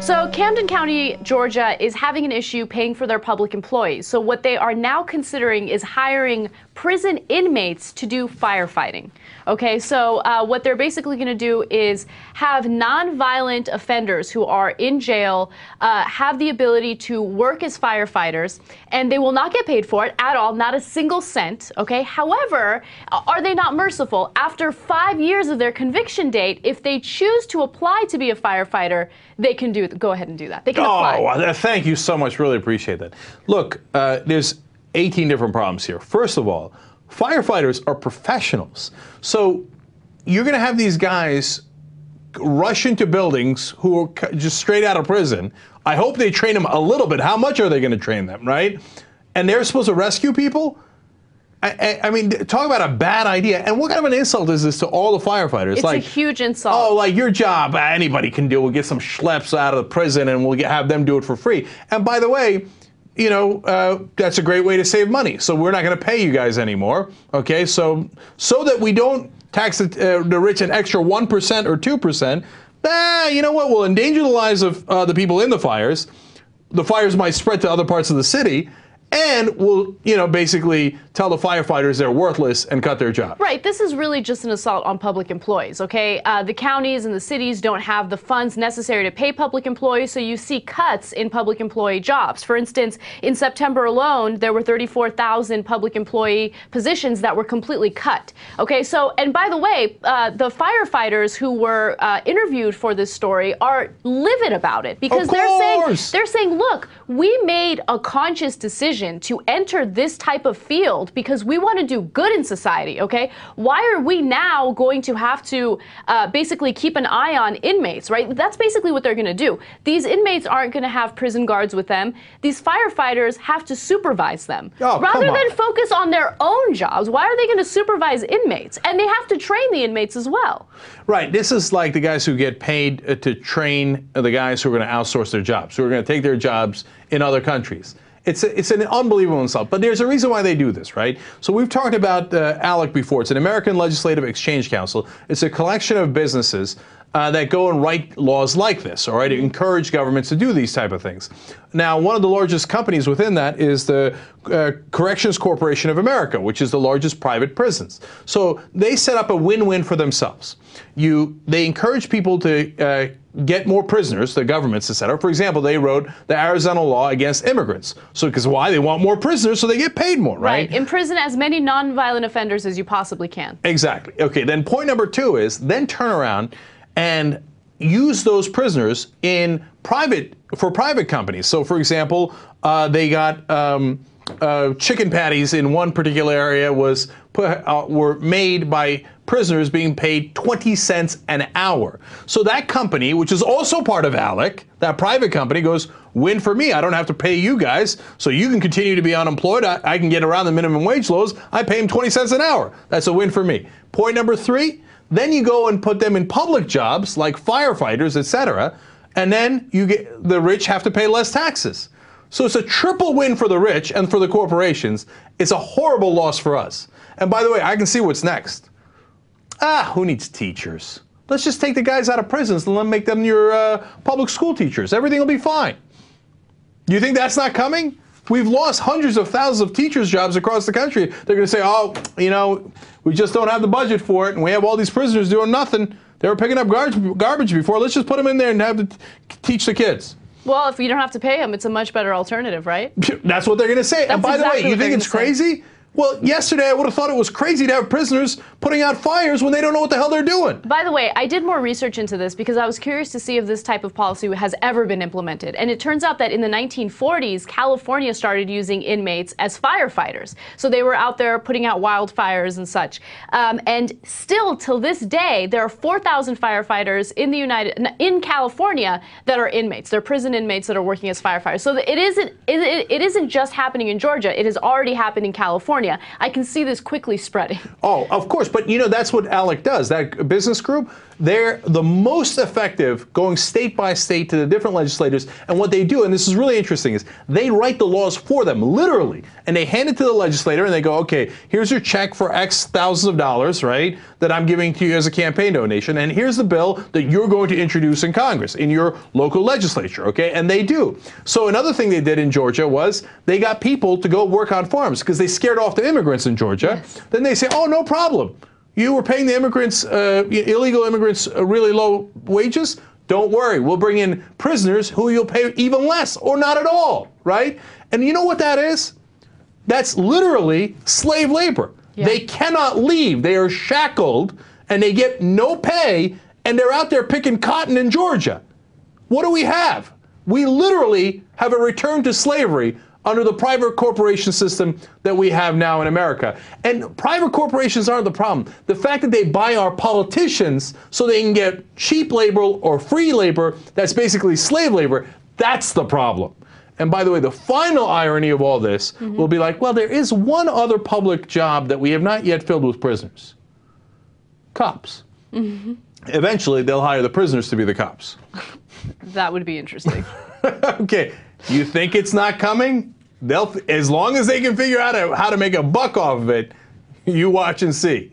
So Camden County, Georgia is having an issue paying for their public employees. So what they are now considering is hiring prison inmates to do firefighting. Okay, so what they're basically going to do is have nonviolent offenders who are in jail have the ability to work as firefighters, and they will not get paid for it at all, not a single cent. Okay, however, are they not merciful? After 5 years of their conviction date, if they choose to apply to be a firefighter, they can go ahead and do that. They can apply. Oh, thank you so much. Really appreciate that. Look, there's 18 different problems here. First of all, firefighters are professionals. So you're going to have these guys rush into buildings who are just straight out of prison. I hope they train them a little bit. How much are they going to train them, right? And they're supposed to rescue people? I mean, talk about a bad idea. And what kind of an insult is this to all the firefighters? It's like a huge insult. Oh, like your job, anybody can do. We'll get some schleps out of the prison and we'll have them do it for free. And by the way, you know, that's a great way to save money. So we're not going to pay you guys anymore. Okay, so that we don't tax the rich an extra 1% or 2%, you know what? We'll endanger the lives of the people in the fires. The fires might spread to other parts of the city. And we'll, you know, basically tell the firefighters they're worthless and cut their job. Right. This is really just an assault on public employees, okay? The counties and the cities don't have the funds necessary to pay public employees, so you see cuts in public employee jobs. For instance, in September alone, there were 34,000 public employee positions that were completely cut. Okay, so, and by the way, the firefighters who were interviewed for this story are livid about it because they're saying, look, we made a conscious decision to enter this type of field because we want to do good in society, okay? Why are we now going to have to basically keep an eye on inmates, right? That's basically what they're going to do. These inmates aren't going to have prison guards with them. These firefighters have to supervise them. Rather than focus on their own jobs, why are they going to supervise inmates? And they have to train the inmates as well. Right. This is like the guys who get paid to train the guys who are going to outsource their jobs, who are going to take their jobs in other countries. It's an unbelievable insult, but there's a reason why they do this, right? So we've talked about ALEC before. It's an American Legislative Exchange Council. It's a collection of businesses that go and write laws like this, all right, to encourage governments to do these type of things. Now, one of the largest companies within that is the Corrections Corporation of America, which is the largest private prisons. So they set up a win-win for themselves. They encourage people to get more prisoners, the governments, etc. For example, they wrote the Arizona law against immigrants. So, because why? They want more prisoners so they get paid more, right? Right. Imprison as many nonviolent offenders as you possibly can. Exactly. Okay, then point number 2 is then turn around and use those prisoners for private companies. So, for example, they got chicken patties in one particular area were made by prisoners being paid 20 cents an hour. So that company, which is also part of ALEC, that private company goes, win for me. I don't have to pay you guys, so you can continue to be unemployed. I can get around the minimum wage laws. I pay them 20 cents an hour. That's a win for me. Point number 3, then you go and put them in public jobs like firefighters, etc., and then the rich have to pay less taxes. So it's a triple win for the rich and for the corporations. It's a horrible loss for us. And by the way, I can see what's next. Who needs teachers? Let's just take the guys out of prisons and let them make them your public school teachers. Everything will be fine. You think that's not coming? We've lost hundreds of thousands of teachers' jobs across the country. They're going to say, oh, you know, we just don't have the budget for it, and we have all these prisoners doing nothing. They were picking up garbage before. Let's just put them in there and have to teach the kids. Well, if you don't have to pay them, it's a much better alternative, right? That's what they're going to say. And by the way, you think it's crazy? Well, yesterday I would have thought it was crazy to have prisoners putting out fires when they don't know what the hell they're doing. By the way, I did more research into this because I was curious to see if this type of policy has ever been implemented. And it turns out that in the 1940s, California started using inmates as firefighters. So they were out there putting out wildfires and such. And still, till this day, there are 4,000 firefighters in California that are inmates. They're prison inmates that are working as firefighters. So it isn't just happening in Georgia. It has already happened in California. California. I can see this quickly spreading. Oh, of course. But, you know, that's what ALEC does. That business group, they're the most effective going state by state to the different legislators. And what they do, and this is really interesting, is they write the laws for them, literally. And they hand it to the legislator and they go, okay, here's your check for X thousands of dollars, right, that I'm giving to you as a campaign donation. And here's the bill that you're going to introduce in Congress, in your local legislature, okay? And they do. So another thing they did in Georgia was they got people to go work on farms because they scared off the immigrants in Georgia. Yes. Then they say, oh, no problem. You were paying the immigrants, illegal immigrants, really low wages? Don't worry. We'll bring in prisoners who you'll pay even less or not at all, right? And you know what that is? That's literally slave labor. Yeah. They cannot leave. They are shackled and they get no pay and they're out there picking cotton in Georgia. What do we have? We literally have a return to slavery under the private corporation system that we have now in America. And private corporations aren't the problem. The fact that they buy our politicians so they can get cheap labor or free labor, that's basically slave labor, that's the problem. And by the way, the final irony of all this will be like, well, there is one other public job that we have not yet filled with prisoners. Cops. Eventually, they'll hire the prisoners to be the cops. That would be interesting. Okay, you think it's not coming? They'll, as long as they can figure out how to make a buck off of it, you watch and see.